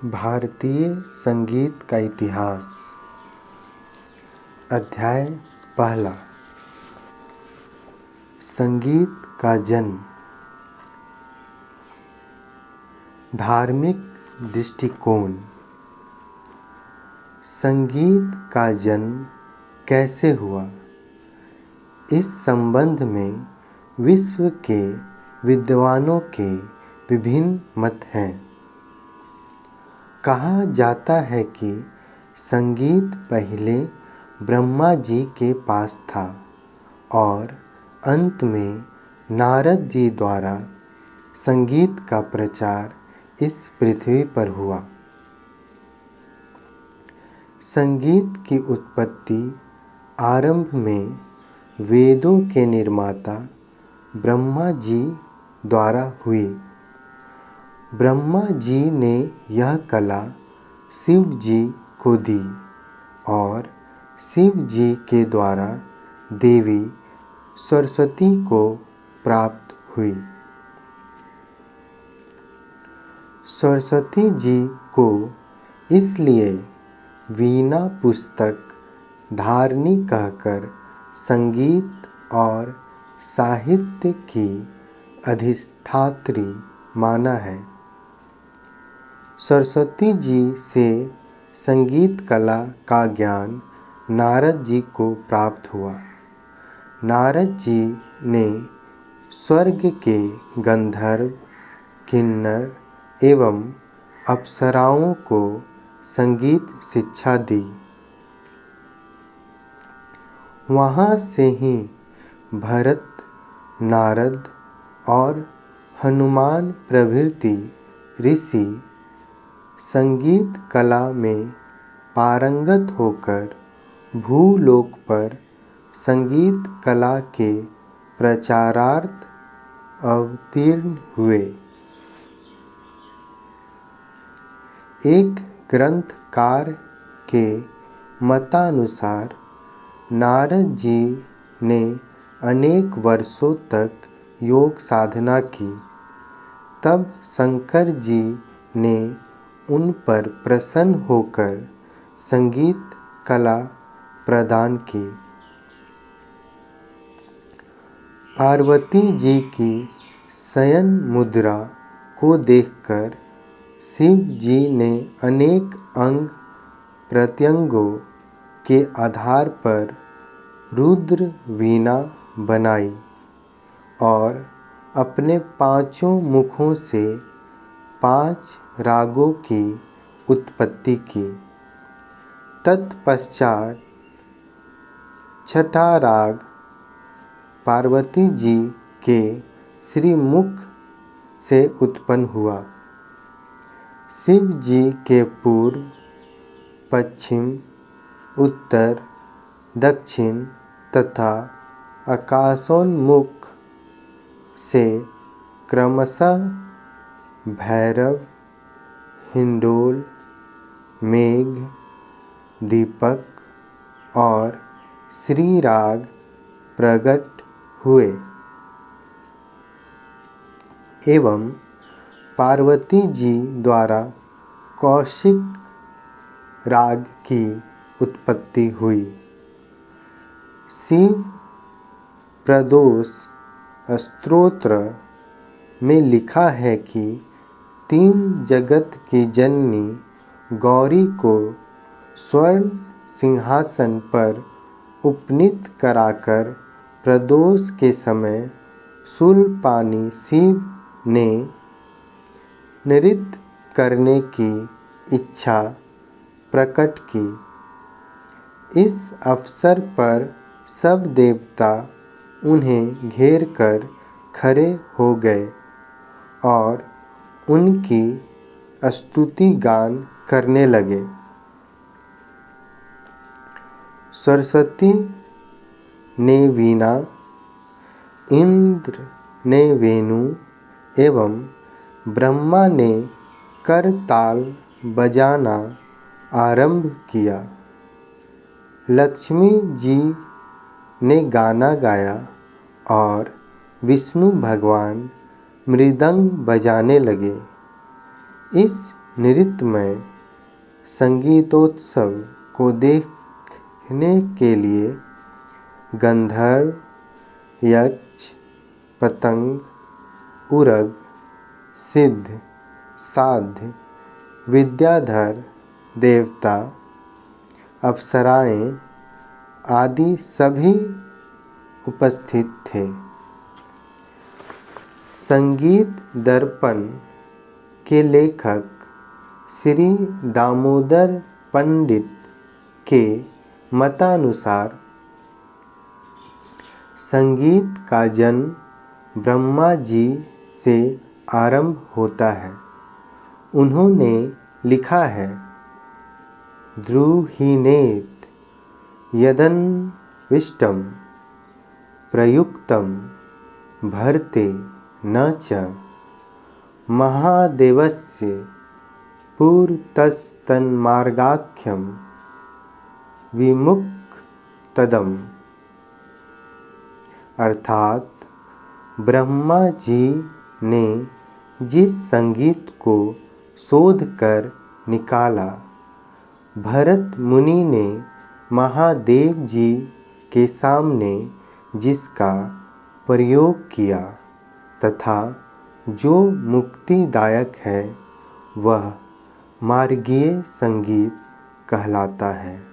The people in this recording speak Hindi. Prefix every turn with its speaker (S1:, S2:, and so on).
S1: भारतीय संगीत का इतिहास। अध्याय पहला। संगीत का जन्म। धार्मिक दृष्टिकोण। संगीत का जन्म कैसे हुआ, इस संबंध में विश्व के विद्वानों के विभिन्न मत हैं। कहा जाता है कि संगीत पहले ब्रह्मा जी के पास था और अंत में नारद जी द्वारा संगीत का प्रचार इस पृथ्वी पर हुआ। संगीत की उत्पत्ति आरंभ में वेदों के निर्माता ब्रह्मा जी द्वारा हुई। ब्रह्मा जी ने यह कला शिव जी को दी और शिव जी के द्वारा देवी सरस्वती को प्राप्त हुई। सरस्वती जी को इसलिए वीणा पुस्तक धारणी कहकर संगीत और साहित्य की अधिष्ठात्री माना है। सरस्वती जी से संगीत कला का ज्ञान नारद जी को प्राप्त हुआ। नारद जी ने स्वर्ग के गंधर्व, किन्नर एवं अप्सराओं को संगीत शिक्षा दी। वहाँ से ही भरत, नारद और हनुमान प्रभृति ऋषि संगीत कला में पारंगत होकर भूलोक पर संगीत कला के प्रचारार्थ अवतीर्ण हुए। एक ग्रंथकार के मतानुसार नारद जी ने अनेक वर्षों तक योग साधना की। तब शंकर जी ने उन पर प्रसन्न होकर संगीत कला प्रदान की। पार्वती जी की शयन मुद्रा को देखकर शिव जी ने अनेक अंग प्रत्यंगों के आधार पर रुद्र वीणा बनाई और अपने पांचों मुखों से 5 रागों की उत्पत्ति की। तत्पश्चात छठा राग पार्वती जी के श्रीमुख से उत्पन्न हुआ। शिव जी के पूर्व, पश्चिम, उत्तर, दक्षिण तथा आकाशोन्मुख से क्रमशः भैरव, हिंडोल, मेघ, दीपक और श्री राग प्रकट हुए एवं पार्वती जी द्वारा कौशिक राग की उत्पत्ति हुई। शिव प्रदोष स्तोत्र में लिखा है कि 3 जगत की जननी गौरी को स्वर्ण सिंहासन पर उपनीत कराकर प्रदोष के समय शूलपाणि शिव ने नृत्य करने की इच्छा प्रकट की। इस अवसर पर सब देवता उन्हें घेर कर खड़े हो गए और उनकी स्तुति गान करने लगे। सरस्वती ने वीणा, इंद्र ने वेणु एवं ब्रह्मा ने करताल बजाना आरंभ किया। लक्ष्मी जी ने गाना गाया और विष्णु भगवान मृदंग बजाने लगे। इस नृत्यमय संगीतोत्सव को देखने के लिए गंधर्व, यक्ष, पतंग, उरग, सिद्ध, साध्य, विद्याधर देवता, अप्सराएं आदि सभी उपस्थित थे। संगीत दर्पण के लेखक श्री दामोदर पंडित के मतानुसार संगीत का जन्म ब्रह्मा जी से आरंभ होता है। उन्होंने लिखा है, द्रुहिणेत यदन्विष्टं प्रयुक्तं भर्ते न च महादेवस्य पुरतस्तन्मार्गाख्यं विमुक्तदम्। अर्थात ब्रह्मा जी ने जिस संगीत को शोध कर निकाला, भरत मुनि ने महादेव जी के सामने जिसका प्रयोग किया तथा जो मुक्तिदायक है, वह मार्गीय संगीत कहलाता है।